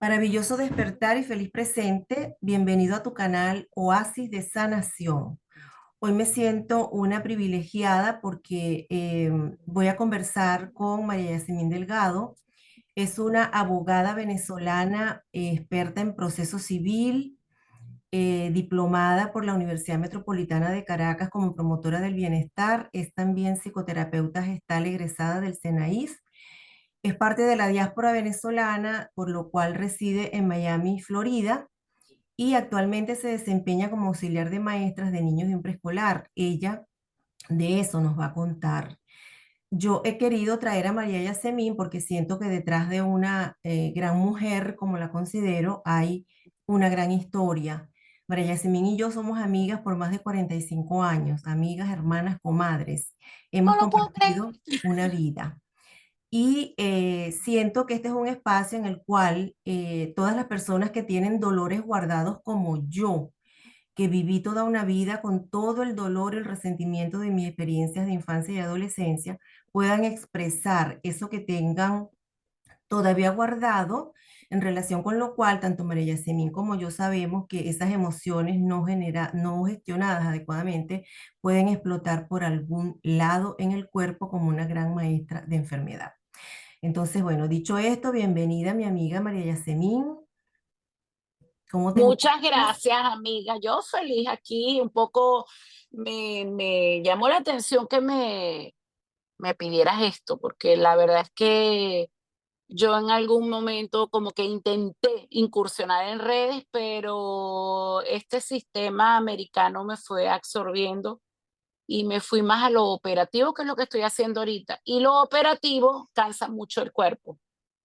Maravilloso despertar y feliz presente. Bienvenido a tu canal Oasis de Sanación. Hoy me siento una privilegiada porque voy a conversar con María Yasemin Delgado. Es una abogada venezolana experta en proceso civil, diplomada por la Universidad Metropolitana de Caracas como promotora del bienestar. Es también psicoterapeuta gestal egresada del SENAIS. Es parte de la diáspora venezolana, por lo cual reside en Miami, Florida, y actualmente se desempeña como auxiliar de maestras de niños de un preescolar. Ella de eso nos va a contar. Yo he querido traer a María Yasemín porque siento que detrás de una gran mujer, como la considero, hay una gran historia. María Yasemín y yo somos amigas por más de 45 años, amigas, hermanas, comadres. No Hemos lo puedo creer. compartido una vida. Y siento que este es un espacio en el cual todas las personas que tienen dolores guardados como yo, que viví toda una vida con todo el dolor y el resentimiento de mis experiencias de infancia y adolescencia, puedan expresar eso que tengan todavía guardado, en relación con lo cual tanto María Yasemin como yo sabemos que esas emociones no gestionadas adecuadamente pueden explotar por algún lado en el cuerpo como una gran maestra de enfermedad. Entonces, bueno, dicho esto, bienvenida mi amiga María Yasemín. ¿Cómo te Muchas encuentras? gracias, amiga. Yo feliz aquí, un poco me llamó la atención que me pidieras esto, porque la verdad es que yo en algún momento como que intenté incursionar en redes, pero este sistema americano me fue absorbiendo y me fui más a lo operativo, que es lo que estoy haciendo ahorita. Y lo operativo cansa mucho el cuerpo.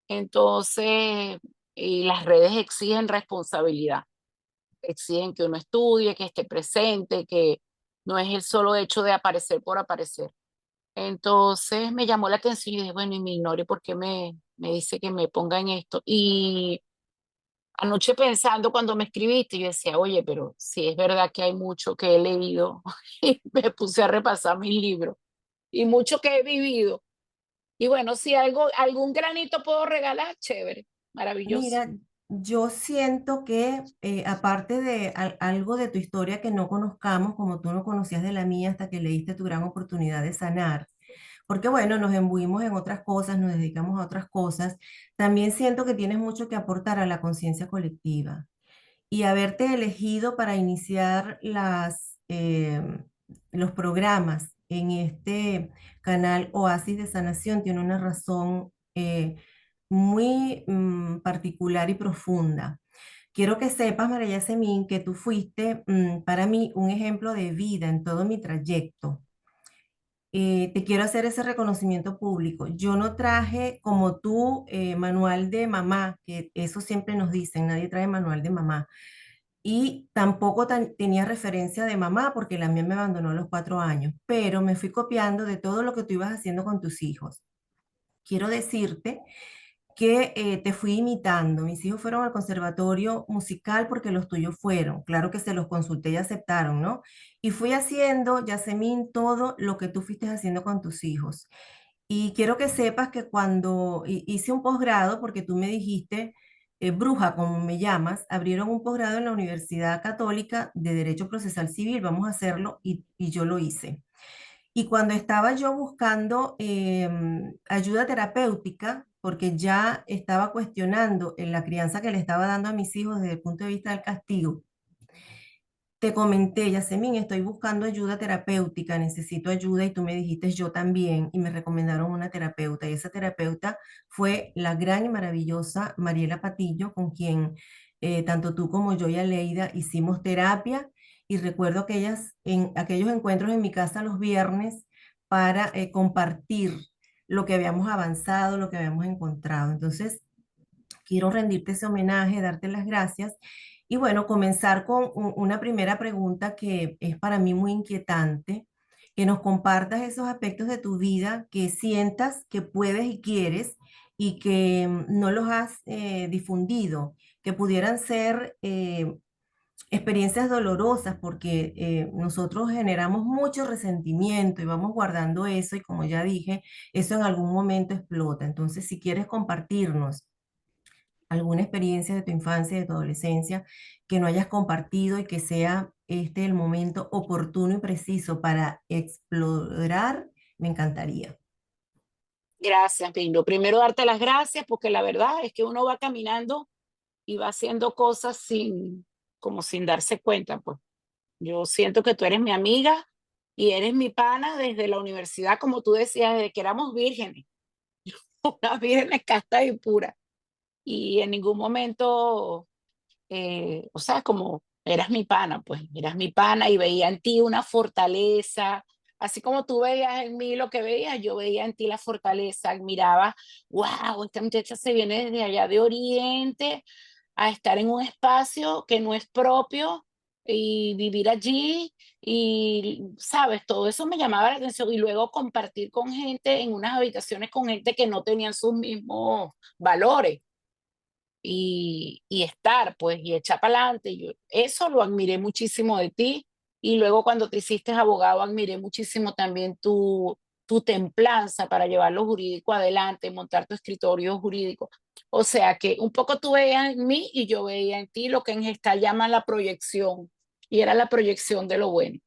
Entonces, y las redes exigen responsabilidad. Exigen que uno estudie, que esté presente, que no es el solo hecho de aparecer por aparecer. Entonces me llamó la atención y dije, bueno, y me ignore por qué me dice que me ponga en esto. Y anoche pensando cuando me escribiste, yo decía, oye, pero si es verdad que hay mucho que he leído y me puse a repasar mis libros y mucho que he vivido. Y bueno, si algún granito puedo regalar, chévere, maravilloso. Mira, yo siento que aparte de algo de tu historia que no conozcamos, como tú no conocías de la mía hasta que leíste Tu Gran Oportunidad de Sanar, porque bueno, nos embuimos en otras cosas, nos dedicamos a otras cosas, también siento que tienes mucho que aportar a la conciencia colectiva. Y haberte elegido para iniciar los programas en este canal Oasis de Sanación tiene una razón muy particular y profunda. Quiero que sepas, María Semín, que tú fuiste para mí un ejemplo de vida en todo mi trayecto. Te quiero hacer ese reconocimiento público. Yo no traje como tú manual de mamá, que eso siempre nos dicen, nadie trae manual de mamá. Y tampoco tenía referencia de mamá porque la mía me abandonó a los 4 años, pero me fui copiando de todo lo que tú ibas haciendo con tus hijos. Quiero decirte que te fui imitando. Mis hijos fueron al conservatorio musical porque los tuyos fueron. Claro que se los consulté y aceptaron, ¿no? Y fui haciendo, Yasemín, todo lo que tú fuiste haciendo con tus hijos. Y quiero que sepas que cuando hice un posgrado, porque tú me dijiste, bruja, como me llamas, abrieron un posgrado en la Universidad Católica de Derecho Procesal Civil, vamos a hacerlo, y yo lo hice. Y cuando estaba yo buscando ayuda terapéutica, porque ya estaba cuestionando en la crianza que le estaba dando a mis hijos desde el punto de vista del castigo, te comenté, Yasemin, estoy buscando ayuda terapéutica, necesito ayuda y tú me dijiste yo también y me recomendaron una terapeuta y esa terapeuta fue la gran y maravillosa Mariela Patillo, con quien tanto tú como yo y Aleida hicimos terapia y recuerdo en aquellos encuentros en mi casa los viernes para compartir lo que habíamos avanzado, lo que habíamos encontrado. Entonces, quiero rendirte ese homenaje, darte las gracias y bueno, comenzar con una primera pregunta que es para mí muy inquietante, que nos compartas esos aspectos de tu vida que sientas que puedes y quieres y que no los has difundido, que pudieran ser experiencias dolorosas porque nosotros generamos mucho resentimiento y vamos guardando eso y como ya dije, eso en algún momento explota. Entonces, si quieres compartirnos alguna experiencia de tu infancia, de tu adolescencia, que no hayas compartido y que sea este el momento oportuno y preciso para explorar, me encantaría. Gracias, Pino. Primero darte las gracias porque la verdad es que uno va caminando y va haciendo cosas como sin darse cuenta, pues. Yo siento que tú eres mi amiga y eres mi pana desde la universidad, como tú decías, desde que éramos vírgenes, unas vírgenes castas y puras. Y en ningún momento, o sea, como eras mi pana, pues eras mi pana y veía en ti una fortaleza. Así como tú veías en mí lo que veías, yo veía en ti la fortaleza, admiraba, wow, esta muchacha se viene desde allá de Oriente a estar en un espacio que no es propio y vivir allí y, sabes, todo eso me llamaba la atención y luego compartir con gente en unas habitaciones con gente que no tenían sus mismos valores y estar, pues, y echar para adelante. Yo eso lo admiré muchísimo de ti. Y luego cuando te hiciste abogado, admiré muchísimo también tu templanza para llevar lo jurídico adelante, montar tu escritorio jurídico. O sea que un poco tú veías en mí y yo veía en ti lo que en gestal llaman la proyección. Y era la proyección de lo bueno.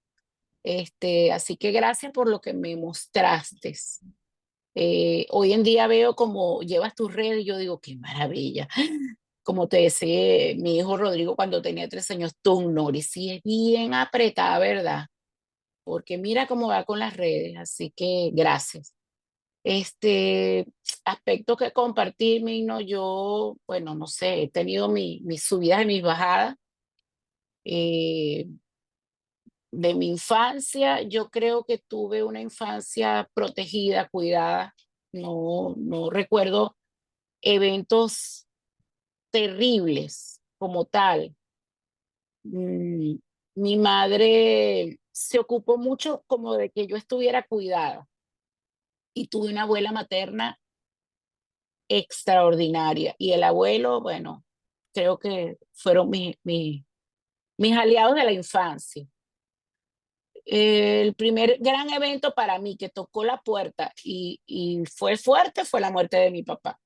Así que gracias por lo que me mostraste. Hoy en día veo como llevas tus redes y yo digo, qué maravilla. Como te decía mi hijo Rodrigo cuando tenía 3 años, Tom Norris sí es bien apretada, ¿verdad? Porque mira cómo va con las redes, así que gracias. Este aspecto que compartir, Mino, yo, bueno, no sé, he tenido mis subidas y mis bajadas. Eh, de mi infancia, yo creo que tuve una infancia protegida, cuidada. No recuerdo eventos terribles como tal. Mm, Mi madre se ocupó mucho como de que yo estuviera cuidada y tuve una abuela materna extraordinaria y el abuelo, bueno, creo que fueron mis aliados de la infancia. El primer gran evento para mí que tocó la puerta y fue fuerte fue la muerte de mi papá,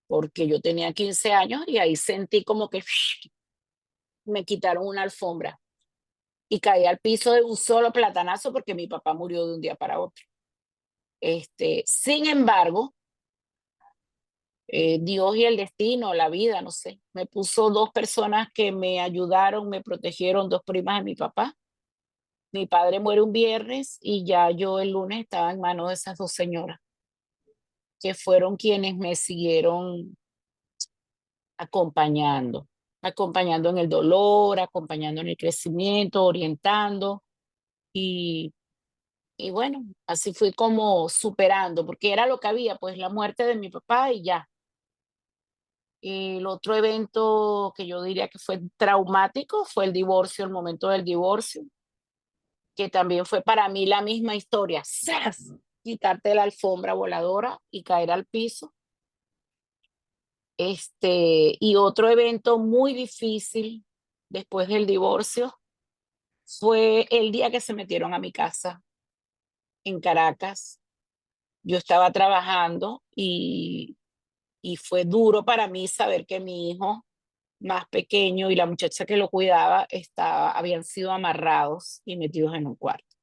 porque yo tenía 15 años y ahí sentí como que me quitaron una alfombra y caí al piso de un solo platanazo porque mi papá murió de un día para otro. Sin embargo, Dios y el destino, la vida, no sé, me puso dos personas que me ayudaron, me protegieron, dos primas de mi papá. Mi padre muere un viernes y ya yo el lunes estaba en manos de esas dos señoras, que fueron quienes me siguieron acompañando, acompañando en el dolor, acompañando en el crecimiento, orientando. Y Y bueno, así fui como superando, porque era lo que había, pues la muerte de mi papá y ya. El otro evento que yo diría que fue traumático fue el divorcio, el momento del divorcio, que también fue para mí la misma historia. ¡Zas! Quitarte la alfombra voladora y caer al piso. Y otro evento muy difícil después del divorcio fue el día que se metieron a mi casa en Caracas. Yo estaba trabajando y fue duro para mí saber que mi hijo más pequeño y la muchacha que lo cuidaba habían sido amarrados y metidos en un cuarto.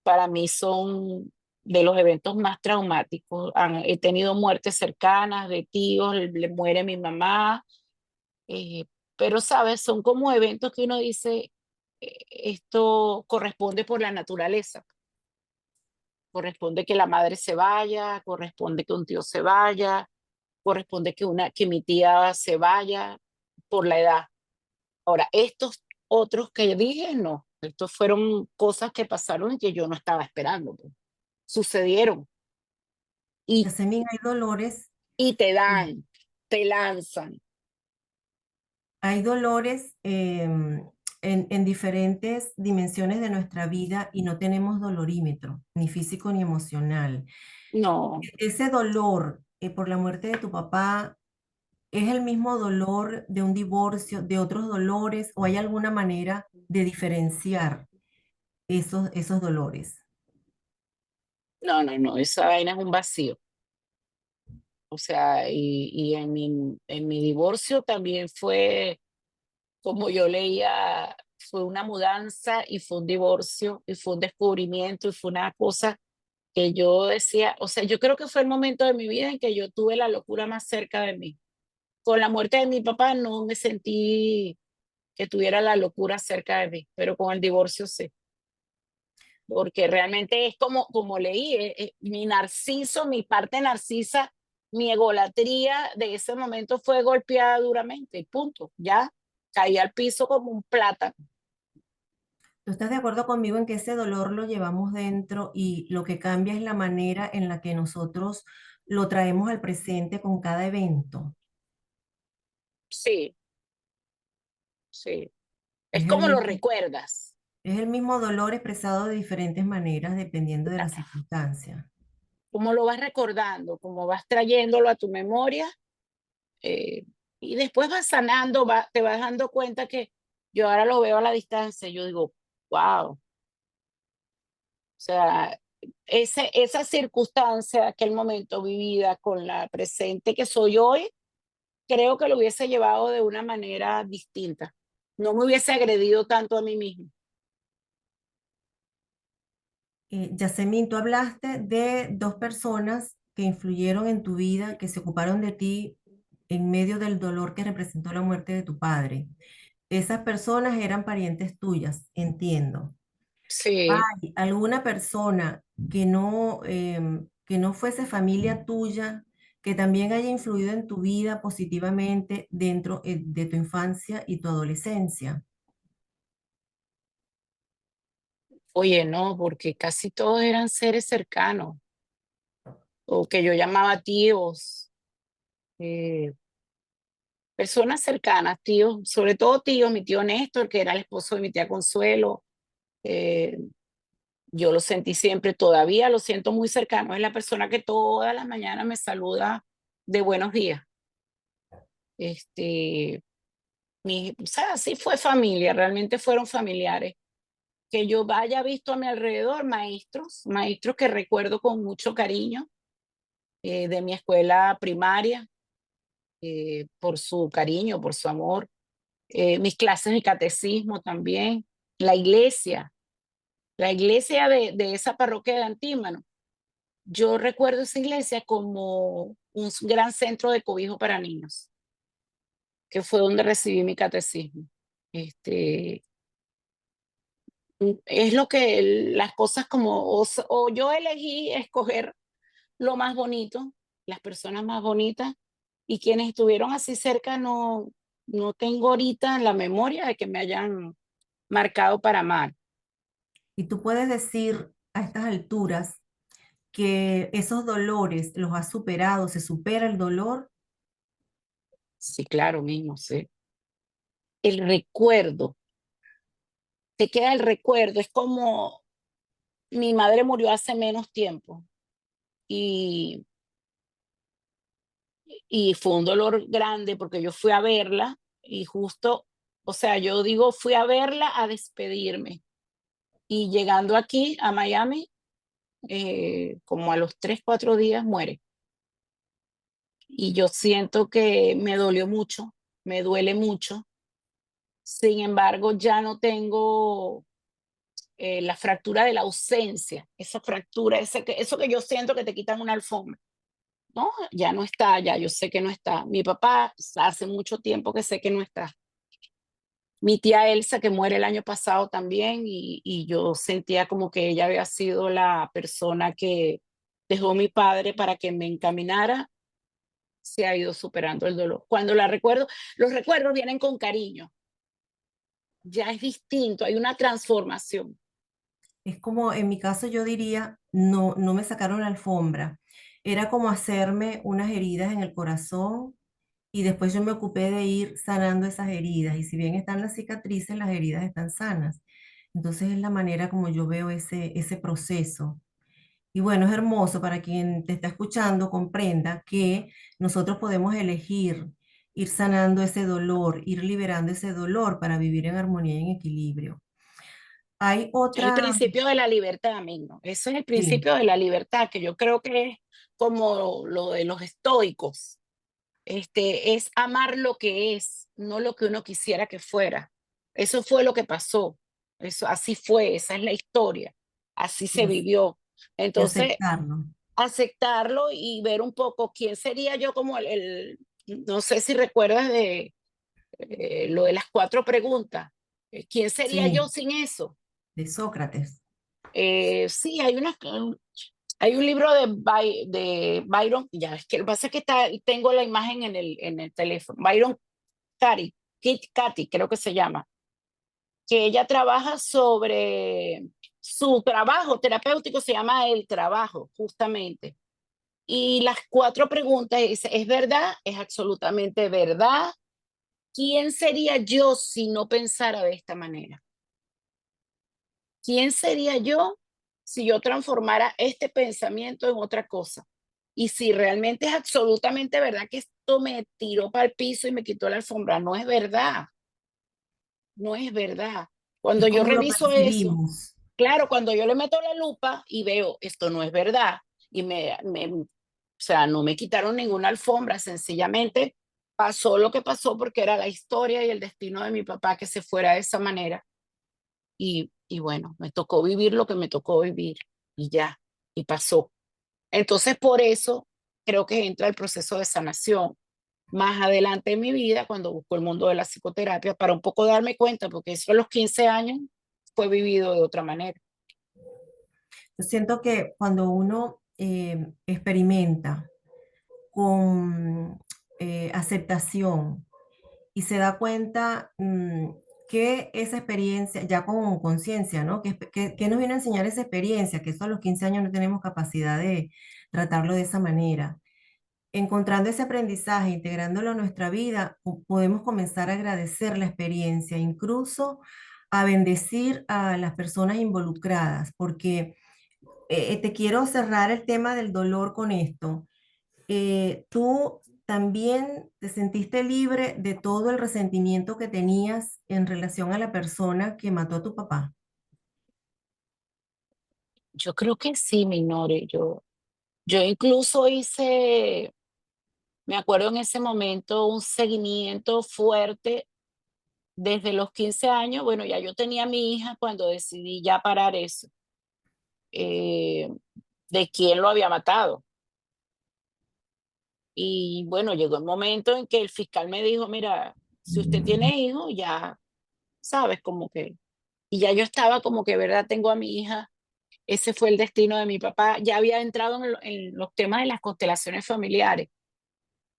Para mí son de los eventos más traumáticos. He tenido muertes cercanas de tíos, le muere mi mamá, eh, pero sabes, son como eventos que uno dice, esto corresponde por la naturaleza. Corresponde que la madre se vaya, corresponde que un tío se vaya, corresponde que mi tía se vaya por la edad. Ahora, estos otros que dije, no, estos fueron cosas que pasaron y que yo no estaba esperando, pues. Sucedieron y, Yasmín, hay dolores, y te mm, dan, te lanzan. hay dolores en diferentes dimensiones de nuestra vida y no tenemos dolorímetro, ni físico ni emocional. No, Ese dolor por la muerte de tu papá, ¿es el mismo dolor de un divorcio, de otros dolores, o hay alguna manera de diferenciar esos dolores? no, esa vaina es un vacío. O sea, y en mi divorcio también fue, como yo leía, fue una mudanza y fue un divorcio y fue un descubrimiento y fue una cosa que yo decía, o sea, yo creo que fue el momento de mi vida en que yo tuve la locura más cerca de mí. Con la muerte de mi papá no me sentí que tuviera la locura cerca de mí, pero con el divorcio sí, porque realmente es como leí, mi narciso, mi parte narcisa, mi egolatría de ese momento fue golpeada duramente, y punto, ya caí al piso como un plátano. ¿Tú estás de acuerdo conmigo en que ese dolor lo llevamos dentro y lo que cambia es la manera en la que nosotros lo traemos al presente con cada evento? Sí, sí, es Es el como lo mismo, recuerdas, es el mismo dolor expresado de diferentes maneras dependiendo de la ah, circunstancia. como lo vas recordando, como vas trayéndolo a tu memoria, eh, y después vas sanando, te vas dando cuenta que yo ahora lo veo a la distancia, y yo digo, wow, o sea, esa circunstancia, aquel momento vivida con la presente que soy hoy, creo que lo hubiese llevado de una manera distinta. No me hubiese agredido tanto a mí mismo. Yasemin, tú hablaste de dos personas que influyeron en tu vida, que se ocuparon de ti en medio del dolor que representó la muerte de tu padre. Esas personas eran parientes tuyas, entiendo. Sí, ¿Hay alguna persona que no fuese familia tuya, que también haya influido en tu vida positivamente dentro de tu infancia y tu adolescencia? oye, no, porque casi todos eran seres cercanos, o que yo llamaba tíos, eh, personas cercanas, tíos, sobre todo tíos, mi tío Néstor, que era el esposo de mi tía Consuelo, eh, yo lo sentí siempre, todavía lo siento muy cercano, es la persona que todas las mañanas me saluda de buenos días. Este, o sea, sí fue familia, realmente fueron familiares. Que yo haya visto a mi alrededor maestros, maestros que recuerdo con mucho cariño, de mi escuela primaria, por su cariño, por su amor, mis clases de catecismo también, la iglesia, la iglesia de esa parroquia de Antímano. Yo recuerdo esa iglesia como un gran centro de cobijo para niños, que fue donde recibí mi catecismo. Este, es lo que las cosas como, o yo elegí escoger lo más bonito, las personas más bonitas, y quienes estuvieron así cerca no tengo ahorita en la memoria de que me hayan marcado para mal. Y tú puedes decir a estas alturas que esos dolores los has superado, se supera el dolor. Sí, claro, mismo, sí. El recuerdo, te queda el recuerdo, es como mi madre murió hace menos tiempo y, y fue un dolor grande porque yo fui a verla y justo, o sea, yo digo, fui a verla a despedirme y llegando aquí a Miami, como a los 3, 4 días muere. Y yo siento que me dolió mucho, me duele mucho. Sin embargo, ya no tengo la fractura de la ausencia, esa fractura, eso que yo siento que te quitan una alfombra. No, ya no está, ya yo sé que no está. Mi papá hace mucho tiempo que sé que no está. Mi tía Elsa, que muere el año pasado también, y yo sentía como que ella había sido la persona que dejó mi padre para que me encaminara, se ha ido superando el dolor. Cuando la recuerdo, los recuerdos vienen con cariño, ya es distinto, hay una transformación. Es como, en mi caso yo diría, no, no me sacaron la alfombra. Era como hacerme unas heridas en el corazón y después yo me ocupé de ir sanando esas heridas. Y si bien están las cicatrices, las heridas están sanas. Entonces es la manera como yo veo ese proceso. Y bueno, es hermoso para quien te está escuchando, comprenda que nosotros podemos elegir ir sanando ese dolor, ir liberando ese dolor para vivir en armonía y en equilibrio. Hay Es el otra, principio de la libertad, amigo. Eso es el sí, principio de la libertad, que yo creo que es como lo de los estoicos. Es amar lo que es, no lo que uno quisiera que fuera. Eso fue lo que pasó. Eso así fue, esa es la historia. Así y, se vivió. y Entonces, aceptarlo. aceptarlo y ver un poco quién sería yo como no sé si recuerdas de lo de las cuatro preguntas. ¿Quién sería yo Sí, sin eso? de Sócrates. Sí, hay un libro de Byron, ya es que lo que pasa es que tengo la imagen en el teléfono. Byron Katie, creo que se llama, que ella trabaja sobre su trabajo terapéutico, se llama El Trabajo, justamente. Y las cuatro preguntas ¿es verdad? ¿Es absolutamente verdad? ¿Quién sería yo si no pensara de esta manera? ¿Quién sería yo si yo transformara este pensamiento en otra cosa? Y si realmente es absolutamente verdad que esto me tiró para el piso y me quitó la alfombra, no es verdad, no es verdad. Es Cuando yo como lo reviso eso, percibimos. claro, cuando yo le meto la lupa y veo esto no es verdad y o sea, no me quitaron ninguna alfombra, sencillamente pasó lo que pasó porque era la historia y el destino de mi papá que se fuera de esa manera y bueno, me tocó vivir lo que me tocó vivir y ya, y pasó. Entonces, por eso creo que entra el proceso de sanación más adelante en mi vida, cuando busco el mundo de la psicoterapia, para un poco darme cuenta, porque eso a los 15 años fue vivido de otra manera. Yo siento que cuando uno experimenta con aceptación y se da cuenta que esa experiencia, ya con conciencia, ¿no? Que nos viene a enseñar esa experiencia? Que eso a los 15 años no tenemos capacidad de tratarlo de esa manera. Encontrando ese aprendizaje, integrándolo a nuestra vida, podemos comenzar a agradecer la experiencia, incluso a bendecir a las personas involucradas, porque te quiero cerrar el tema del dolor con esto. ¿Tú también te sentiste libre de todo el resentimiento que tenías en relación a la persona que mató a tu papá? Yo creo que sí, Minore. Yo incluso hice, me acuerdo en ese momento, un seguimiento fuerte desde los 15 años. Bueno, ya yo tenía a mi hija cuando decidí ya parar eso, eh, de quién lo había matado. Y bueno, llegó el momento en que el fiscal me dijo, mira, si usted tiene hijos, ya sabes, como que, y ya yo estaba como que, ¿verdad? Tengo a mi hija, ese fue el destino de mi papá, ya había entrado en los temas de las constelaciones familiares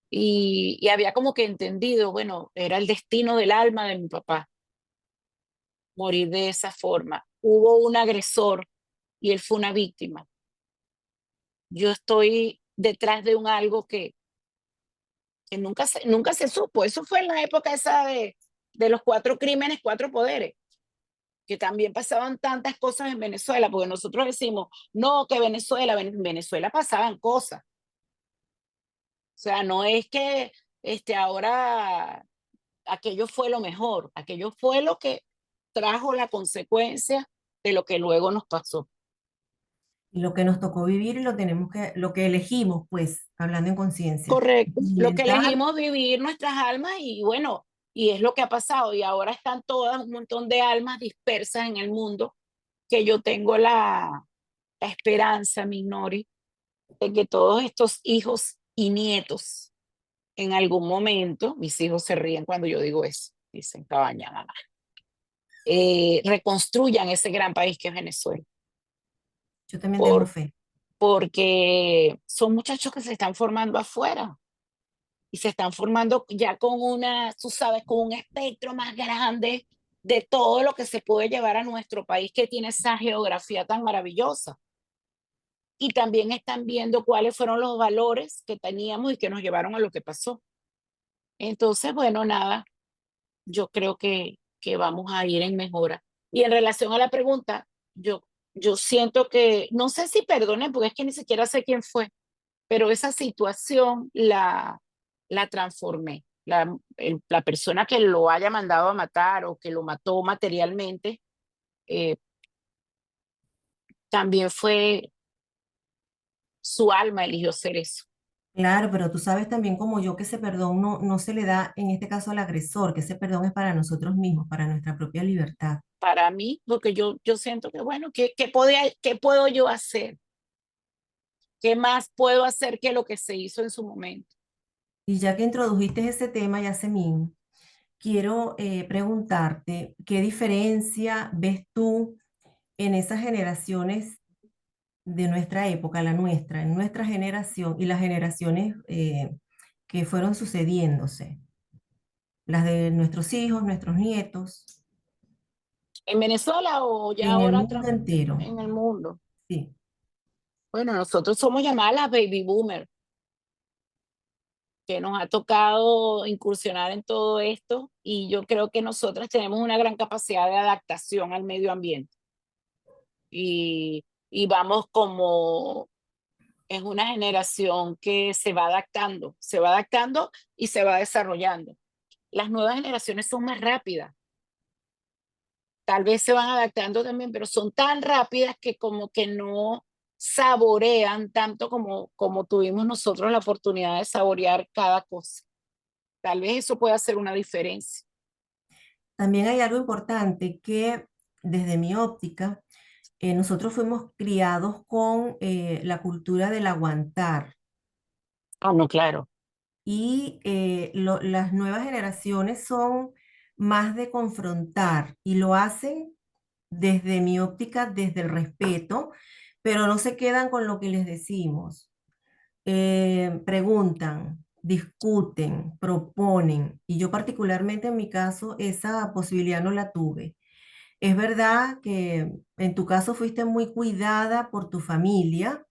y había como que entendido, bueno, era el destino del alma de mi papá, morir de esa forma. Hubo un agresor y él fue una víctima. Yo estoy detrás de un algo que nunca se supo. Eso fue en la época esa de los cuatro crímenes, cuatro poderes, que también pasaban tantas cosas en Venezuela, porque nosotros decimos, no, que en Venezuela pasaban cosas. O sea, no es que ahora aquello fue lo mejor, aquello fue lo que trajo la consecuencia de lo que luego nos pasó. Y lo que nos tocó vivir y lo que elegimos, pues, hablando en conciencia, Correcto, lo que experimentar. elegimos vivir nuestras almas y bueno, y es lo que ha pasado y ahora están todas un montón de almas dispersas en el mundo que yo tengo la esperanza, Minori, de que todos estos hijos y nietos en algún momento, mis hijos se ríen cuando yo digo eso, dicen cabaña, mamá, reconstruyan ese gran país que es Venezuela, Yo también tengo por, fe. porque son muchachos que se están formando afuera y se están formando ya con tú sabes, con un espectro más grande de todo lo que se puede llevar a nuestro país que tiene esa geografía tan maravillosa. Y también están viendo cuáles fueron los valores que teníamos y que nos llevaron a lo que pasó. Entonces, bueno, nada, yo creo que vamos a ir en mejora. Y en relación a la pregunta, yo siento que, no sé si perdoné, porque es que ni siquiera sé quién fue, pero esa situación la transformé. La persona que lo haya mandado a matar o que lo mató materialmente, también fue su alma eligió ser eso. Claro, pero tú sabes también como yo que ese perdón no se le da en este caso al agresor, que ese perdón es para nosotros mismos, para nuestra propia libertad. Para mí, porque yo siento que, bueno, ¿qué puedo yo hacer? ¿Qué más puedo hacer que lo que se hizo en su momento? Y ya que introdujiste ese tema, Yasemín, quiero preguntarte, ¿qué diferencia ves tú en esas generaciones de nuestra época, la nuestra, en nuestra generación y las generaciones que fueron sucediéndose, las de nuestros hijos, nuestros nietos, ¿En Venezuela o ya en el ahora mundo entero? en el mundo? Sí. Bueno, nosotros somos llamadas las baby boomers, que nos ha tocado incursionar en todo esto y yo creo que nosotras tenemos una gran capacidad de adaptación al medio ambiente y vamos como es una generación que se va adaptando y se va desarrollando. Las nuevas generaciones son más rápidas, tal vez se van adaptando también, pero son tan rápidas que como que no saborean tanto como tuvimos nosotros la oportunidad de saborear cada cosa. Tal vez eso pueda hacer una diferencia. También hay algo importante que desde mi óptica, nosotros fuimos criados con la cultura del aguantar Ah, no, claro. y las nuevas generaciones son más de confrontar y lo hacen desde mi óptica, desde el respeto, pero no se quedan con lo que les decimos. Preguntan, discuten, proponen y yo particularmente en mi caso esa posibilidad no la tuve. Es verdad que en tu caso fuiste muy cuidada por tu familia.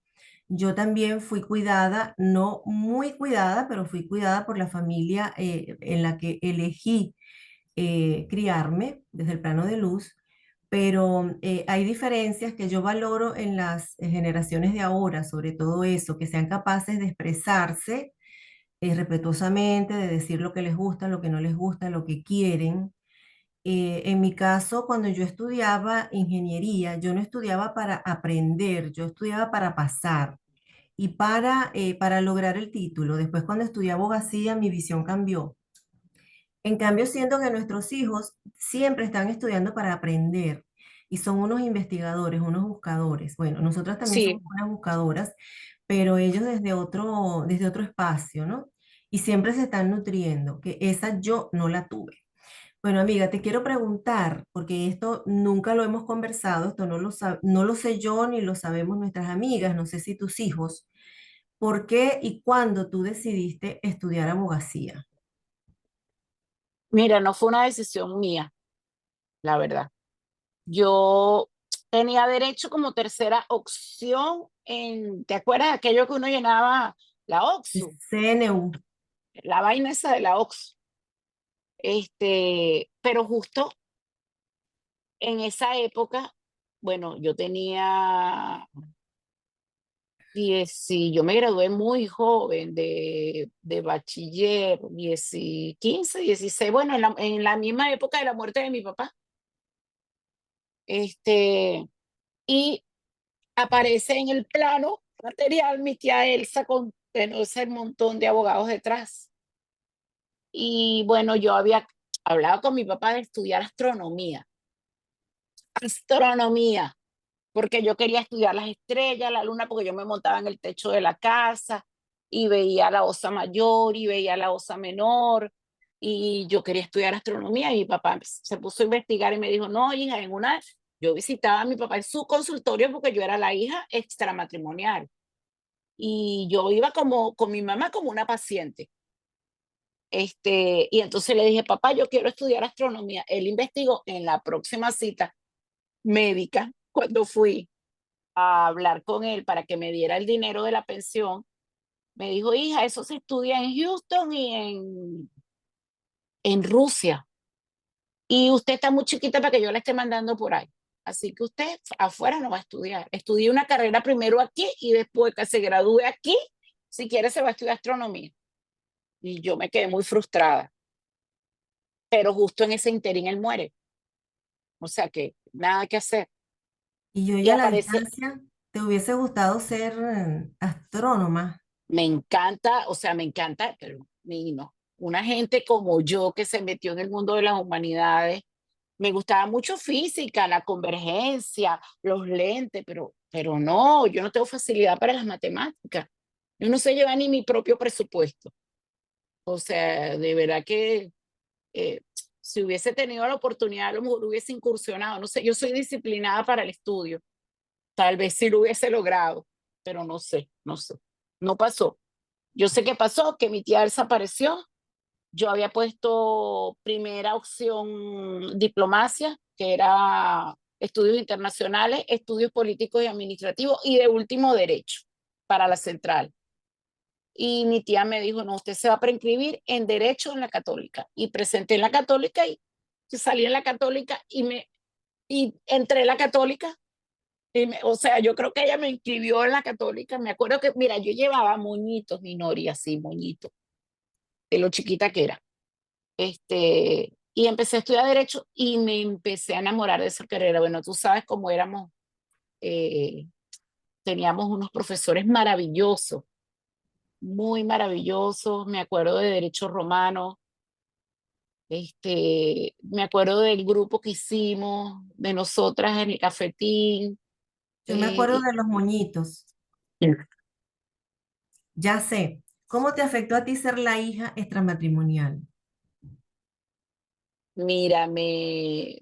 Yo también fui cuidada, no muy cuidada, pero fui cuidada por la familia en la que elegí criarme desde el plano de luz. Pero hay diferencias que yo valoro en las generaciones de ahora, sobre todo eso, que sean capaces de expresarse respetuosamente, de decir lo que les gusta, lo que no les gusta, lo que quieren. En mi caso, cuando yo estudiaba ingeniería, yo no estudiaba para aprender, yo estudiaba para pasar y para lograr el título. Después, cuando estudié abogacía, mi visión cambió. En cambio, siento que nuestros hijos siempre están estudiando para aprender y son unos investigadores, unos buscadores. Bueno, nosotras también somos Sí, unas buscadoras, pero ellos desde otro espacio, ¿no? Y siempre se están nutriendo, que esa yo no la tuve. Bueno, amiga, te quiero preguntar, porque esto nunca lo hemos conversado, esto no lo sé yo ni lo sabemos nuestras amigas, no sé si tus hijos, ¿por qué y cuándo tú decidiste estudiar abogacía? mira, no fue una decisión mía, la verdad. Yo tenía derecho como tercera opción ¿te acuerdas de aquello que uno llenaba la OXU? CNU. La vaina esa de la OXU. Pero justo en esa época, bueno, yo tenía 10, sí, yo me gradué muy joven de bachiller, 10, 15, 16, bueno, en la misma época de la muerte de mi papá. Este, y aparece en el plano material mi tía Elsa con ese montón de abogados detrás. Y bueno, yo había hablado con mi papá de estudiar astronomía, porque yo quería estudiar las estrellas, la luna, porque yo me montaba en el techo de la casa y veía la osa mayor y veía la osa menor. Y yo quería estudiar astronomía y mi papá se puso a investigar y me dijo, no, hija, yo visitaba a mi papá en su consultorio porque yo era la hija extramatrimonial y yo iba como con mi mamá como una paciente. Y entonces le dije, papá, yo quiero estudiar astronomía. Él investigó en la próxima cita médica, cuando fui a hablar con él para que me diera el dinero de la pensión, me dijo, hija, eso se estudia en Houston y en Rusia. Y usted está muy chiquita para que yo la esté mandando por ahí. Así que usted afuera no va a estudiar. Estudié una carrera primero aquí y después que se gradúe aquí, si quiere se va a estudiar astronomía. Y yo me quedé muy frustrada. Pero justo en ese interín él muere. O sea que nada que hacer. Y yo Y ya a la aparece, distancia, ¿te hubiese gustado ser astrónoma? me encanta, o sea, me encanta, pero no, una gente como yo que se metió en el mundo de las humanidades, me gustaba mucho física, la convergencia, los lentes, pero no, yo no tengo facilidad para las matemáticas. Yo no sé llevar ni mi propio presupuesto. O sea, de verdad que eh, si hubiese tenido la oportunidad, a lo mejor hubiese incursionado. No sé, yo soy disciplinada para el estudio. Tal vez sí lo hubiese logrado, pero no sé, no sé. No pasó. Yo sé que pasó, que mi tía desapareció. Yo había puesto primera opción diplomacia, que era estudios internacionales, estudios políticos y administrativos, y de último derecho para la central. Y mi tía me dijo, no, usted se va a preinscribir en derecho en la católica. Y presenté en la católica y salí en la católica y entré en la católica. O sea, yo creo que ella me inscribió en la católica. Me acuerdo que, mira, yo llevaba moñitos, Minori, así, moñitos, de lo chiquita que era. Y empecé a estudiar derecho y me empecé a enamorar de esa carrera. Bueno, tú sabes cómo éramos, eh, teníamos unos profesores maravillosos, muy maravillosos. Me acuerdo de derecho romano. Me acuerdo del grupo que hicimos, de nosotras en el cafetín. Yo me acuerdo Y de los moñitos. Ya sé. ¿Cómo te afectó a ti ser la hija extramatrimonial? mira, me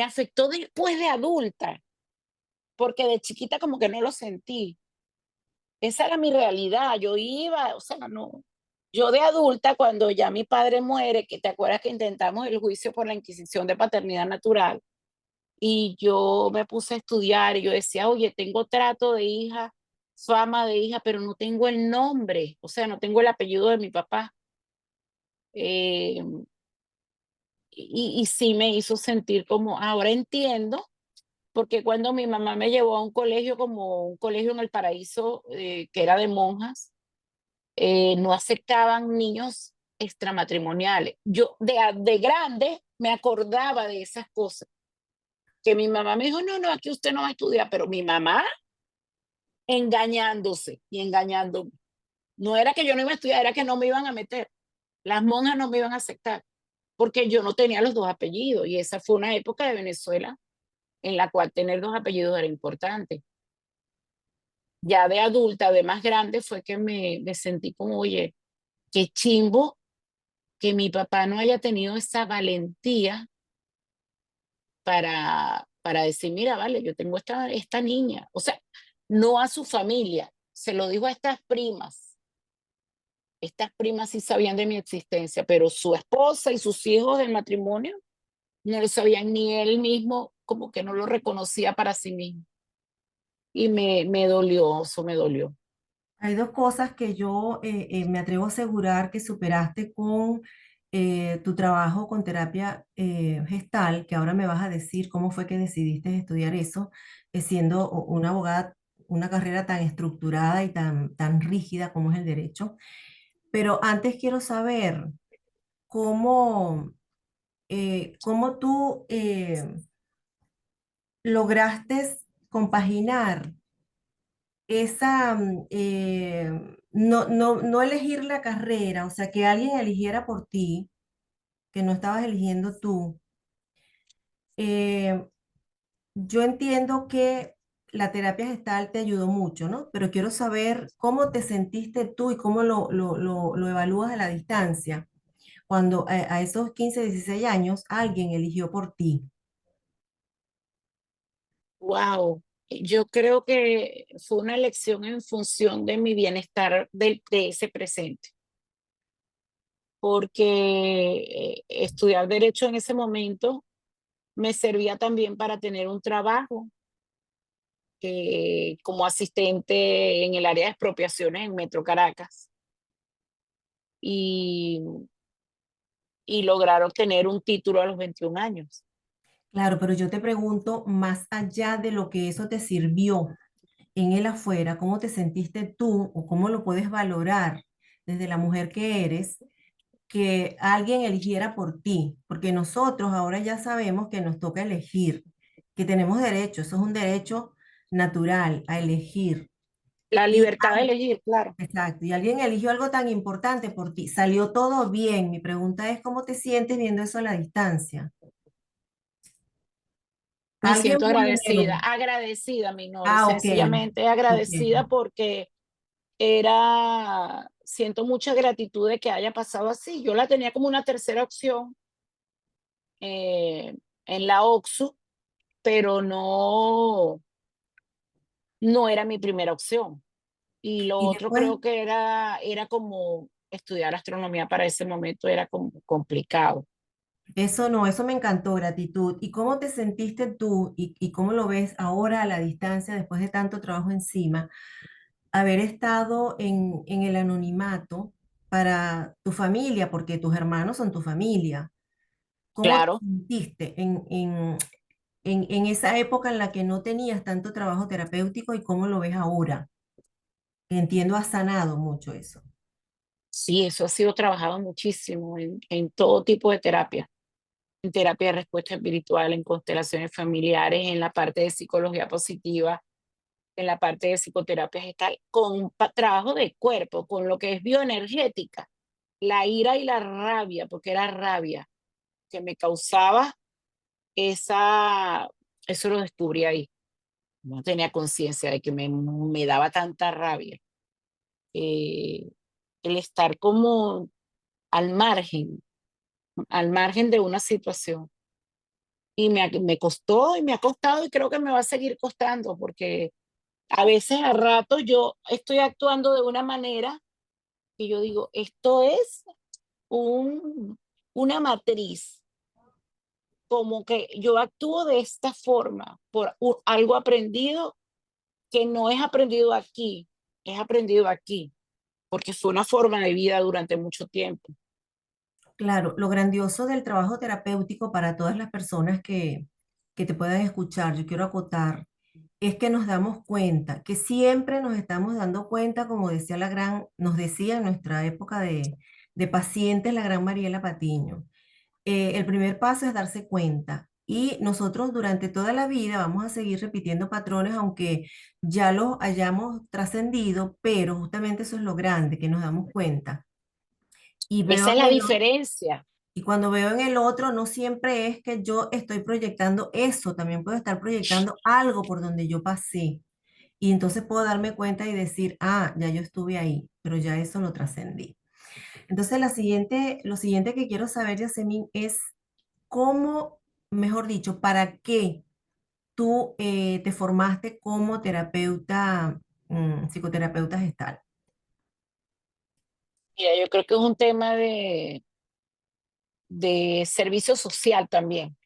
afectó después de adulta, porque de chiquita como que no lo sentí. Esa era mi realidad. Yo iba, o sea, no. Yo de adulta, cuando ya mi padre muere, que te acuerdas que intentamos el juicio por la Inquisición de paternidad natural, y yo me puse a estudiar y yo decía, oye, tengo trato de hija, fama de hija, pero no tengo el nombre, o sea, no tengo el apellido de mi papá. Eh, y sí me hizo sentir como, ahora entiendo, porque cuando mi mamá me llevó a un colegio como un colegio en el Paraíso, que era de monjas, no aceptaban niños extramatrimoniales. Yo de grande me acordaba de esas cosas, que mi mamá me dijo, no, no, aquí usted no va a estudiar, pero mi mamá engañándose y engañándome. No era que yo no iba a estudiar, era que no me iban a meter. Las monjas no me iban a aceptar, porque yo no tenía los dos apellidos y esa fue una época de Venezuela en la cual tener dos apellidos era importante. Ya de adulta, de más grande, fue que me sentí como, oye, qué chimbo que mi papá no haya tenido esa valentía para decir, mira, vale, yo tengo esta niña. O sea, no a su familia, se lo dijo a estas primas. Estas primas sí sabían de mi existencia, pero su esposa y sus hijos del matrimonio no lo sabían, ni él mismo como que no lo reconocía para sí mismo. Y me dolió, eso me dolió. Hay dos cosas que yo me atrevo a asegurar que superaste con tu trabajo con terapia gestal, que ahora me vas a decir cómo fue que decidiste estudiar eso, siendo una abogada, una carrera tan estructurada y tan rígida como es el derecho. Pero antes quiero saber cómo, cómo tú lograste compaginar esa, no elegir la carrera, o sea, que alguien eligiera por ti, que no estabas eligiendo tú. Eh, yo entiendo que la terapia gestal te ayudó mucho, ¿no? Pero quiero saber cómo te sentiste tú y cómo lo evalúas a la distancia, cuando a esos 15 16 años alguien eligió por ti. Wow, yo creo que fue una elección en función de mi bienestar de ese presente, porque estudiar derecho en ese momento me servía también para tener un trabajo como asistente en el área de expropiaciones en Metro Caracas y, y lograr obtener un título a los 21 años. Claro, pero yo te pregunto, más allá de lo que eso te sirvió en el afuera, ¿cómo te sentiste tú o cómo lo puedes valorar desde la mujer que eres, que alguien eligiera por ti? Porque nosotros ahora ya sabemos que nos toca elegir. que tenemos derecho, eso es un derecho natural a elegir. La Y, libertad de elegir, claro. exacto, y alguien eligió algo tan importante por ti, salió todo bien. Mi pregunta es, ¿cómo te sientes viendo eso a la distancia? Me Alguien siento agradecida, primero. agradecida, Minori, Ah, ok, sencillamente ok. agradecida porque siento mucha gratitud de que haya pasado así. Yo la tenía como una tercera opción eh, en la OXU, pero no era mi primera opción. Y lo Y otro después, creo que era como estudiar astronomía para ese momento era como complicado. eso no, eso me encantó, gratitud. ¿Y cómo te sentiste tú y cómo lo ves ahora a la distancia después de tanto trabajo encima, haber estado en el anonimato para tu familia, porque tus hermanos son tu familia? ¿Cómo te Claro, sentiste en esa época en la que no tenías tanto trabajo terapéutico y cómo lo ves ahora? Entiendo, has sanado mucho eso. sí, eso ha sido trabajado muchísimo en todo tipo de terapia, en terapia de respuesta espiritual, en constelaciones familiares, en la parte de psicología positiva, en la parte de psicoterapia gestal, con trabajo de cuerpo, con lo que es bioenergética, la ira y la rabia, porque era rabia que me causaba esa, eso lo descubrí ahí. No tenía conciencia de que me daba tanta rabia. Eh, el estar como al al margen de una situación. Y me costó y me ha costado y creo que me va a seguir costando porque a veces a rato yo estoy actuando de una manera que yo digo, esto es un, una matriz, como que yo actúo de esta forma por algo aprendido que no es aprendido aquí, es aprendido aquí, porque fue una forma de vida durante mucho tiempo. Claro, lo grandioso del trabajo terapéutico para todas las personas que te puedan escuchar, yo quiero acotar, es que nos damos cuenta, que siempre nos estamos dando cuenta, como decía nos decía en nuestra época de pacientes la gran Mariela Patiño. El primer paso es darse cuenta. Y nosotros durante toda la vida vamos a seguir repitiendo patrones, aunque ya los hayamos trascendido, pero justamente eso es lo grande, que nos damos cuenta. Y veo Esa es en la el otro diferencia. y cuando veo en el otro, no siempre es que yo estoy proyectando eso, también puedo estar proyectando algo por donde yo pasé. Y entonces puedo darme cuenta y decir, ah, ya yo estuve ahí, pero ya eso lo trascendí. Entonces, lo siguiente que quiero saber, Yasemin, es cómo, mejor dicho, para qué tú te formaste como terapeuta, psicoterapeuta gestal. Mira, yo creo que es un tema de servicio social también.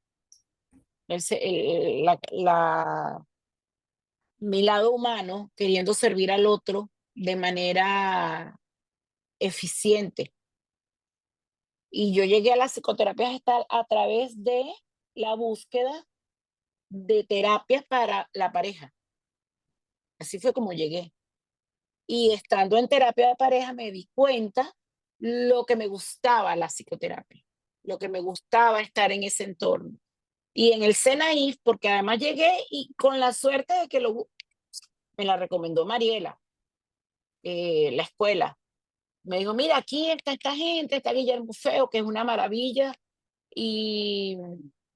Mi lado humano queriendo servir al otro de manera eficiente. Y yo llegué a la psicoterapia gestal a través de la búsqueda de terapias para la pareja. Así fue como llegué. Y estando en terapia de pareja me di cuenta lo que me gustaba la psicoterapia, lo que me gustaba estar en ese entorno. Y en el CENAIF, porque además llegué y con la suerte de que me la recomendó Mariela, la escuela. Me dijo, mira, aquí está esta gente, está Guillermo Feo, que es una maravilla, y,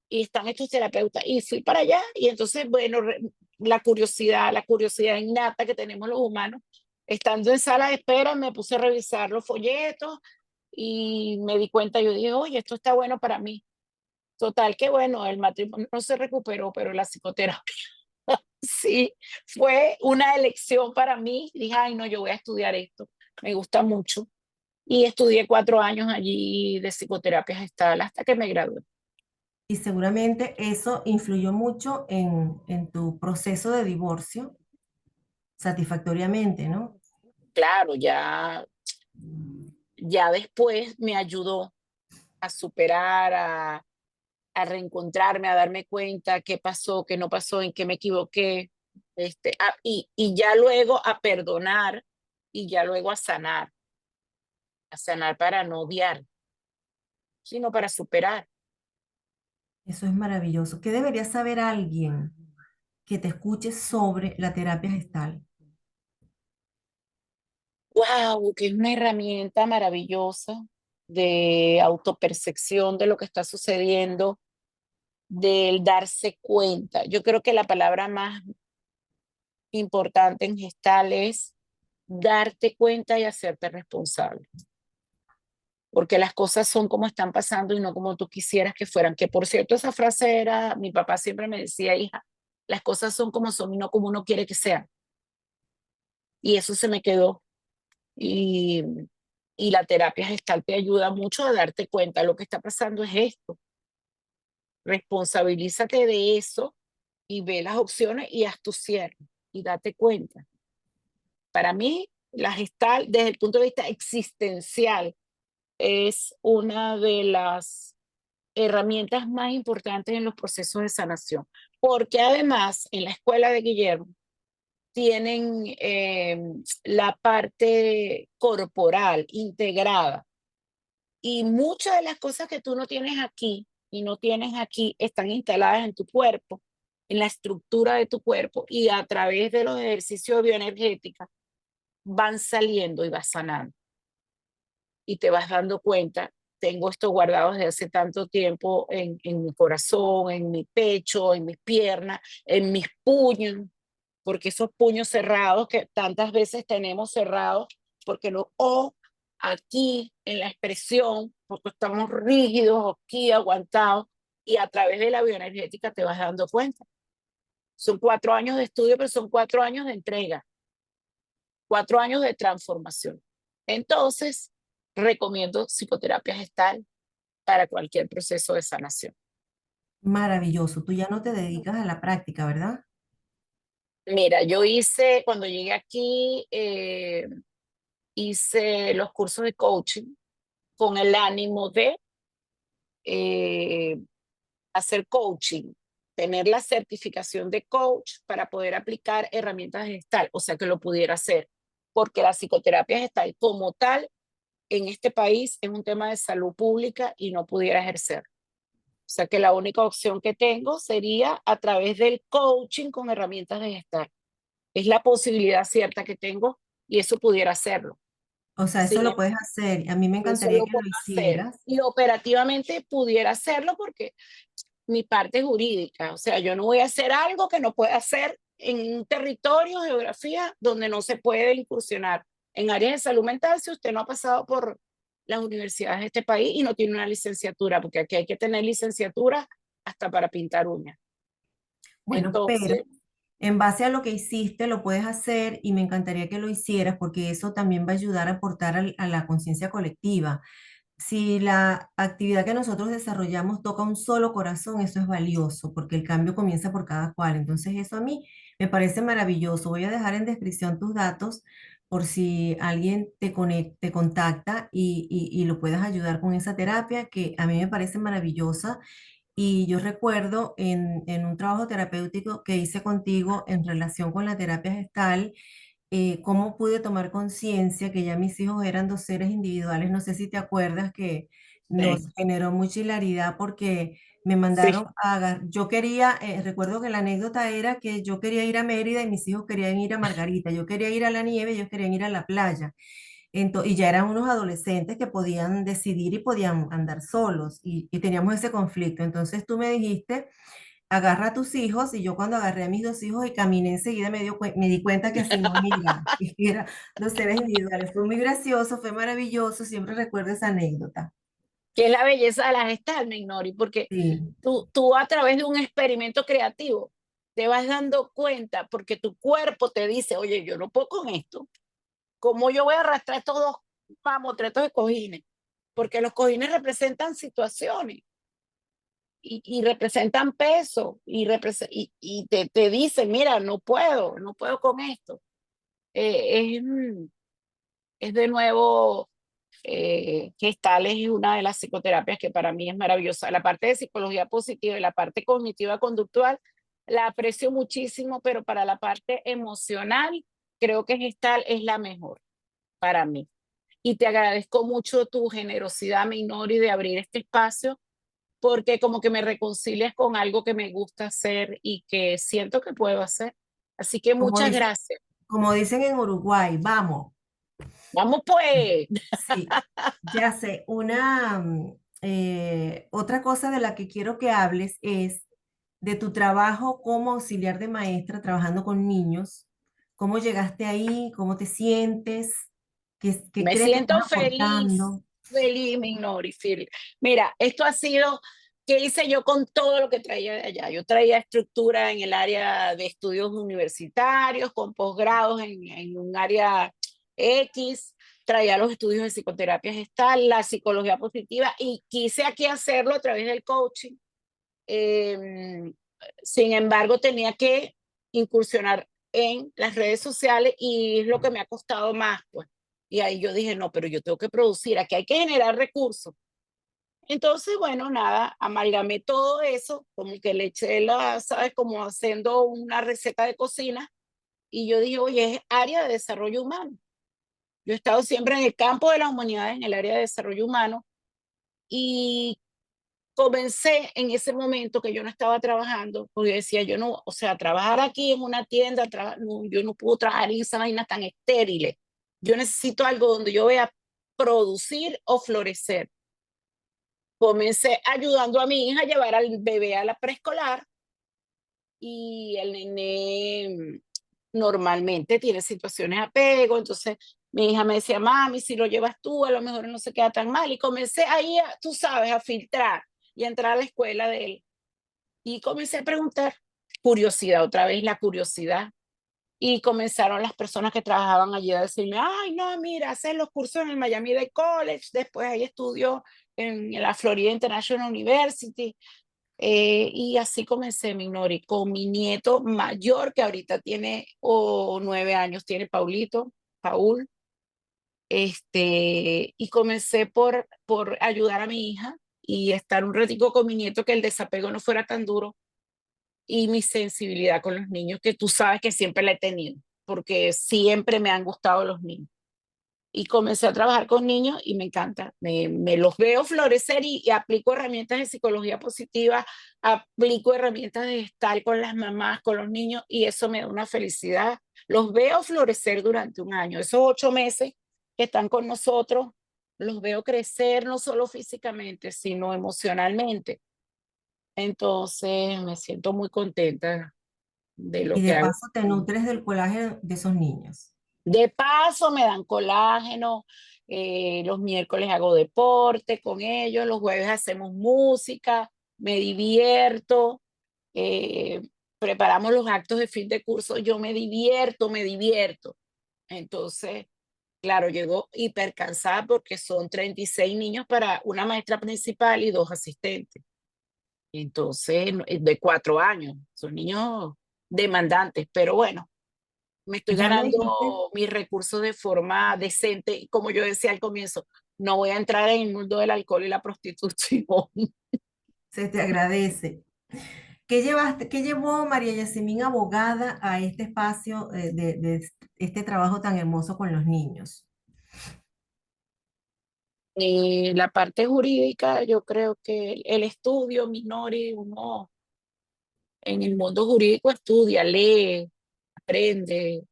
y están estos terapeutas. Y fui para allá y entonces, bueno, la curiosidad innata que tenemos los humanos, estando en sala de espera, me puse a revisar los folletos y me di cuenta, yo dije, oye, esto está bueno para mí. Total, que bueno, el matrimonio no se recuperó, pero la psicoterapia sí fue una elección para mí. Dije, ay, no, yo voy a estudiar esto, me gusta mucho. Y estudié 4 años allí de psicoterapia gestal hasta que me gradué. Y seguramente eso influyó mucho en tu proceso de divorcio satisfactoriamente, ¿no? Claro, ya después me ayudó a superar, a reencontrarme, a darme cuenta qué pasó, qué no pasó, en qué me equivoqué, y ya luego a perdonar y ya luego a sanar para no odiar, sino para superar. Eso es maravilloso. ¿Qué debería saber alguien que te escuche sobre la terapia gestal? Wow, que es una herramienta maravillosa de autopercepción de lo que está sucediendo, del darse cuenta. Yo creo que la palabra más importante en gestal es darte cuenta y hacerte responsable, porque las cosas son como están pasando y no como tú quisieras que fueran. Que por cierto, esa frase era, mi papá siempre me decía, hija, las cosas son como son y no como uno quiere que sean. Y eso se me quedó. Y, y la terapia gestal te ayuda mucho a darte cuenta, lo que está pasando es esto. Responsabilízate de eso y ve las opciones y haz tu cierre y date cuenta. Para mí, la gestal, desde el punto de vista existencial, es una de las herramientas más importantes en los procesos de sanación, porque además en la escuela de Guillermo tienen la parte corporal integrada y muchas de las cosas que tú no tienes aquí y no tienes aquí están instaladas en tu cuerpo, en la estructura de tu cuerpo y a través de los ejercicios de bioenergética van saliendo y vas sanando y te vas dando cuenta, tengo esto guardado desde hace tanto tiempo en mi corazón, en mi pecho, en mis piernas, en mis puños, porque esos puños cerrados que tantas veces tenemos cerrados, porque no, o aquí en la expresión, porque estamos rígidos, aquí aguantados, y a través de la bioenergética te vas dando cuenta. Son 4 años de estudio, pero son 4 años de entrega, 4 años de transformación. Entonces, recomiendo psicoterapia gestal para cualquier proceso de sanación. Maravilloso. Tú ya no te dedicas a la práctica, ¿verdad? Mira, yo hice, cuando llegué aquí, hice los cursos de coaching con el ánimo de eh, hacer coaching, tener la certificación de coach para poder aplicar herramientas gestal, o sea que lo pudiera hacer, porque la psicoterapia gestal como tal en este país es un tema de salud pública y no pudiera ejercer. O sea que la única opción que tengo sería a través del coaching con herramientas de gestal. Es la posibilidad cierta que tengo y eso pudiera hacerlo. O sea, eso Sin lo embargo, puedes hacer. A mí me eso encantaría lo que puedo lo hacer hicieras. y operativamente pudiera hacerlo porque mi parte jurídica, o sea, yo no voy a hacer algo que no pueda hacer en un territorio, geografía, donde no se puede incursionar. En áreas de salud mental, si usted no ha pasado por las universidades de este país y no tiene una licenciatura, porque aquí hay que tener licenciatura hasta para pintar uñas. Bueno, pero Entonces, en base a lo que hiciste, lo puedes hacer y me encantaría que lo hicieras porque eso también va a ayudar a aportar a la conciencia colectiva. Si la actividad que nosotros desarrollamos toca un solo corazón, eso es valioso porque el cambio comienza por cada cual. Entonces, eso a mí me parece maravilloso. Voy a dejar en descripción tus datos por si alguien te contacta y lo puedas ayudar con esa terapia que a mí me parece maravillosa. Y yo recuerdo en un trabajo terapéutico que hice contigo en relación con la terapia gestal, cómo pude tomar conciencia que ya mis hijos eran dos seres individuales. No sé si te acuerdas que nos sí, generó mucha hilaridad porque me sí, mandaron yo quería, recuerdo que la anécdota era que yo quería ir a Mérida y mis hijos querían ir a Margarita, yo quería ir a la nieve, ellos querían ir a la playa. Y ya eran unos adolescentes que podían decidir y podían andar solos y teníamos ese conflicto. Entonces tú me dijiste, agarra a tus hijos y yo cuando agarré a mis dos hijos y caminé enseguida me di cuenta que así no era, que eran dos seres individuales. Fue muy gracioso, fue maravilloso, siempre recuerdo esa anécdota. que es la belleza de la gestal, me ignori, porque Sí, tú a través de un experimento creativo te vas dando cuenta, porque tu cuerpo te dice, oye, yo no puedo con esto, ¿cómo yo voy a arrastrar estos dos mamotretos de cojines? Porque los cojines representan situaciones y representan peso y te dicen, mira, no puedo con esto. Es de nuevo, Gestales es una de las psicoterapias que para mí es maravillosa. La parte de psicología positiva y la parte cognitiva conductual la aprecio muchísimo, pero para la parte emocional creo que Gestal es la mejor para mí. Y te agradezco mucho tu generosidad, Minori, de abrir este espacio porque como que me reconcilias con algo que me gusta hacer y que siento que puedo hacer. Así que Como muchas dice, gracias. como dicen en Uruguay, vamos. Vamos pues. Sí, ya sé. Otra cosa de la que quiero que hables es de tu trabajo como auxiliar de maestra trabajando con niños. ¿Cómo llegaste ahí? ¿Cómo te sientes? ¿Qué Me crees que estás siento aportando? feliz, Minori, Phil. Mira, esto ha sido, ¿qué hice yo con todo lo que traía de allá? Yo traía estructura en el área de estudios universitarios, con posgrados en un área X, traía los estudios de psicoterapia gestal, la psicología positiva, y quise aquí hacerlo a través del coaching. Eh, Sin embargo, tenía que incursionar en las redes sociales y es lo que me ha costado más, pues. Y ahí yo dije, no, pero yo tengo que producir, aquí hay que generar recursos. Entonces, bueno, nada, amalgamé todo eso, como que le eché la, ¿sabes? Como haciendo una receta de cocina. Y yo dije, oye, es área de desarrollo humano. Yo he estado siempre en el campo de las humanidades, en el área de desarrollo humano. Y comencé en ese momento que yo no estaba trabajando, porque decía, yo no, o sea, trabajar aquí en una tienda, no, yo no puedo trabajar en esas vainas tan estériles. Yo necesito algo donde yo vea producir o florecer. Comencé ayudando a mi hija a llevar al bebé a la preescolar y el nené normalmente tiene situaciones de apego, entonces mi hija me decía, mami, si lo llevas tú, a lo mejor no se queda tan mal. Y comencé ahí, tú sabes, a filtrar y a entrar a la escuela de él. Y comencé a preguntar, curiosidad, otra vez la curiosidad. Y comenzaron las personas que trabajaban allí a decirme, ay, no, mira, haces los cursos en el Miami Dade College, después ahí estudió en la Florida International University. Y así comencé, mi Nori, con mi nieto mayor, que ahorita tiene 9 años, tiene Paul. Y comencé por ayudar a mi hija y estar un ratico con mi nieto, que el desapego no fuera tan duro y mi sensibilidad con los niños, que tú sabes que siempre la he tenido, porque siempre me han gustado los niños. Y comencé a trabajar con niños y me encanta, me los veo florecer y aplico herramientas de psicología positiva, aplico herramientas de estar con las mamás, con los niños y eso me da una felicidad. Los veo florecer durante un año, esos 8 meses que están con nosotros, los veo crecer no solo físicamente, sino emocionalmente. Entonces me siento muy contenta de Y lo que de hago. paso te nutres del colágeno de esos niños. De paso me dan colágeno, los miércoles hago deporte con ellos, los jueves hacemos música, me divierto, eh, preparamos los actos de fin de curso, yo me divierto, me divierto. Entonces, claro, llego hiper cansada porque son 36 niños para una maestra principal y 2 asistentes. Entonces, de 4 años, son niños demandantes, pero bueno, me estoy Ya me ganando dijiste, mis recursos de forma decente. Y como yo decía al comienzo, no voy a entrar en el mundo del alcohol y la prostitución. se te agradece. ¿Qué llevó María Yasemín abogada a este espacio de este trabajo tan hermoso con los niños? La parte jurídica, yo creo que el estudio, Minori, uno en el mundo jurídico estudia, lee, aprende,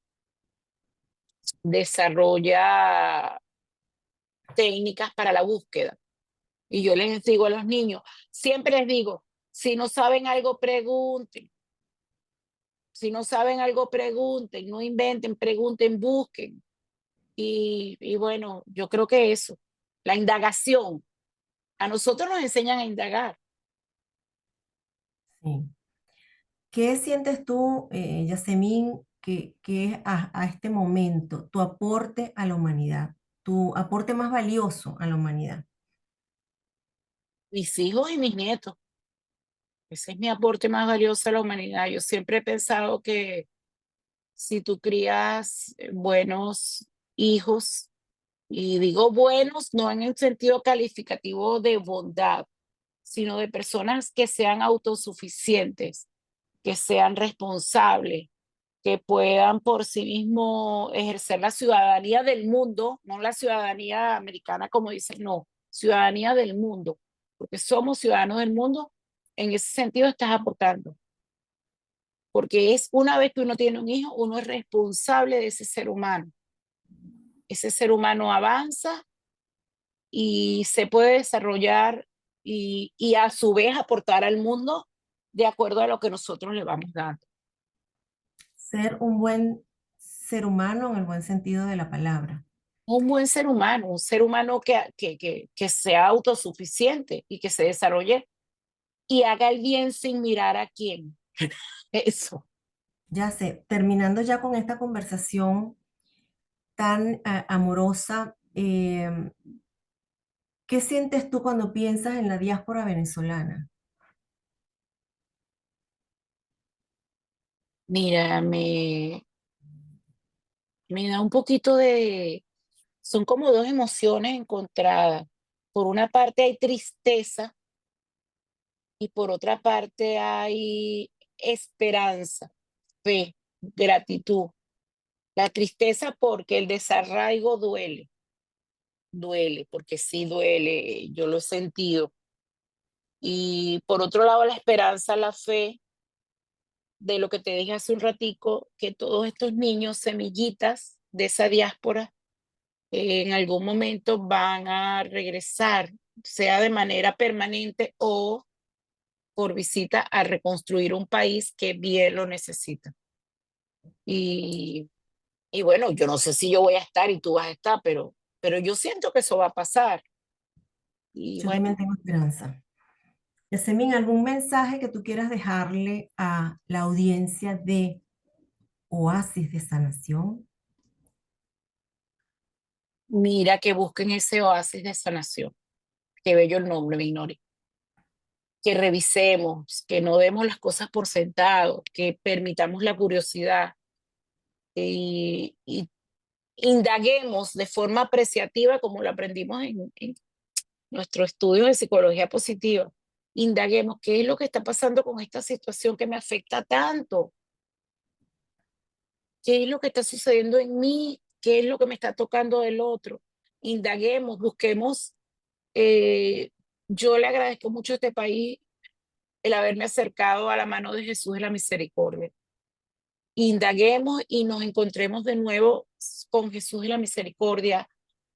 desarrolla técnicas para la búsqueda. Y yo les digo a los niños, siempre les digo, si no saben algo, pregunten. Si no saben algo, pregunten, no inventen, pregunten, busquen. Y bueno, yo creo que eso, la indagación. A nosotros nos enseñan a indagar. Sí. ¿Qué sientes tú, Yasemín, que es a este momento tu aporte a la humanidad, tu aporte más valioso a la humanidad? Mis hijos y mis nietos, ese es mi aporte más valioso a la humanidad. Yo siempre he pensado que si tú crías buenos hijos, y digo buenos no en el sentido calificativo de bondad, sino de personas que sean autosuficientes, que sean responsables, que puedan por sí mismos ejercer la ciudadanía del mundo, no la ciudadanía americana como dicen, no, ciudadanía del mundo. porque somos ciudadanos del mundo, en ese sentido estás aportando, porque es una vez que uno tiene un hijo, uno es responsable de ese ser humano. Ese ser humano avanza y se puede desarrollar y a su vez aportar al mundo de acuerdo a lo que nosotros le vamos dando. Ser un buen ser humano en el buen sentido de la palabra. Un buen ser humano, un ser humano que sea autosuficiente y que se desarrolle y haga el bien sin mirar a quién. Eso. Ya sé, terminando ya con esta conversación tan amorosa, ¿qué sientes tú cuando piensas en la diáspora venezolana? Mira, me da un poquito de, son como dos emociones encontradas. Por una parte hay tristeza y por otra parte hay esperanza, fe, gratitud. La tristeza porque el desarraigo duele, duele, porque sí duele, yo lo he sentido. Y por otro lado la esperanza, la fe de lo que te dije hace un ratico, que todos estos niños semillitas de esa diáspora en algún momento van a regresar, sea de manera permanente o por visita a reconstruir un país que bien lo necesita. Y, y bueno, yo no sé si yo voy a estar y tú vas a estar, pero yo siento que eso va a pasar. Y Yo también bueno, tengo esperanza. Yasemin, ¿algún mensaje que tú quieras dejarle a la audiencia de Oasis de Sanación? mira que busquen ese oasis de sanación. Qué bello el nombre, me ignoré. Que revisemos, que no demos las cosas por sentado, que permitamos la curiosidad y indaguemos de forma apreciativa, como lo aprendimos en nuestro estudio de psicología positiva. Indaguemos qué es lo que está pasando con esta situación que me afecta tanto, qué es lo que está sucediendo en mí, qué es lo que me está tocando del otro. Indaguemos, busquemos. eh, yo le agradezco mucho a este país el haberme acercado a la mano de Jesús de la Misericordia. Indaguemos y nos encontremos de nuevo con Jesús de la Misericordia,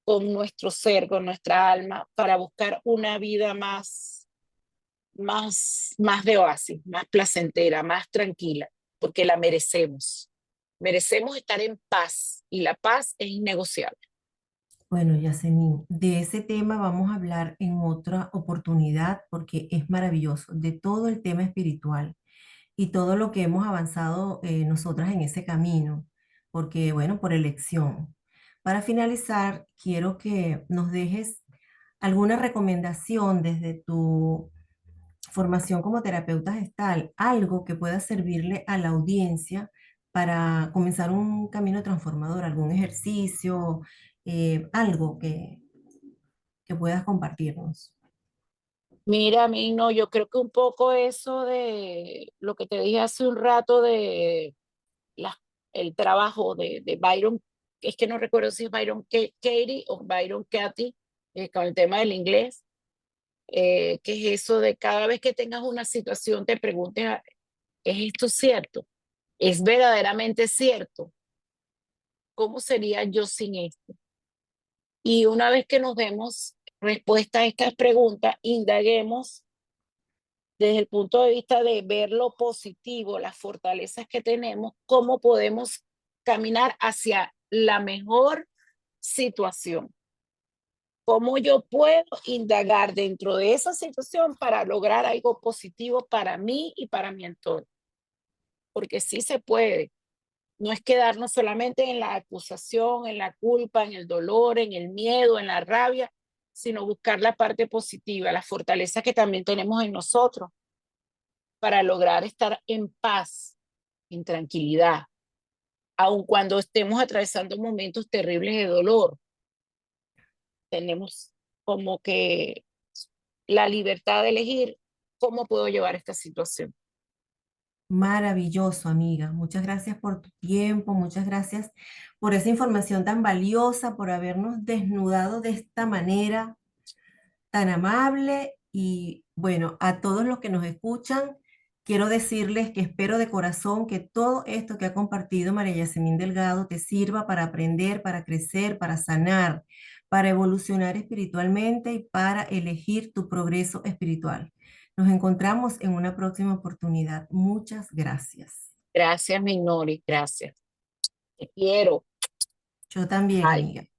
con nuestro ser, con nuestra alma, para buscar una vida más de oasis, más placentera, más tranquila, porque la merecemos. Merecemos estar en paz y la paz es innegociable. Bueno, Yasemin, de ese tema vamos a hablar en otra oportunidad porque es maravilloso, de todo el tema espiritual y todo lo que hemos avanzado nosotras en ese camino, porque bueno, por elección. Para finalizar, quiero que nos dejes alguna recomendación desde tu formación como terapeuta gestal, algo que pueda servirle a la audiencia para comenzar un camino transformador, algún ejercicio, algo que puedas compartirnos. Mira, a mí no, yo creo que un poco eso de lo que te dije hace un rato de la- el trabajo de Byron, es que no recuerdo si es Byron Katie o Byron Katie, con el tema del inglés, que es eso de cada vez que tengas una situación te preguntes, ¿es esto cierto? ¿Es verdaderamente cierto? ¿Cómo sería yo sin esto? Y una vez que nos demos respuesta a estas preguntas, indaguemos desde el punto de vista de ver lo positivo, las fortalezas que tenemos, cómo podemos caminar hacia la mejor situación. Cómo yo puedo indagar dentro de esa situación para lograr algo positivo para mí y para mi entorno. Porque sí se puede. No es quedarnos solamente en la acusación, en la culpa, en el dolor, en el miedo, en la rabia, sino buscar la parte positiva, la fortaleza que también tenemos en nosotros para lograr estar en paz, en tranquilidad, aun cuando estemos atravesando momentos terribles de dolor. Tenemos como que la libertad de elegir cómo puedo llevar esta situación. Maravilloso, amiga. Muchas gracias por tu tiempo, muchas gracias por esa información tan valiosa, por habernos desnudado de esta manera tan amable Y bueno, a todos los que nos escuchan, quiero decirles que espero de corazón que todo esto que ha compartido María Yasemín Delgado te sirva para aprender, para crecer, para sanar, para evolucionar espiritualmente y para elegir tu progreso espiritual. Nos encontramos en una próxima oportunidad. Muchas gracias. Gracias, Minori, gracias. Te quiero. Yo también, Bye. amiga.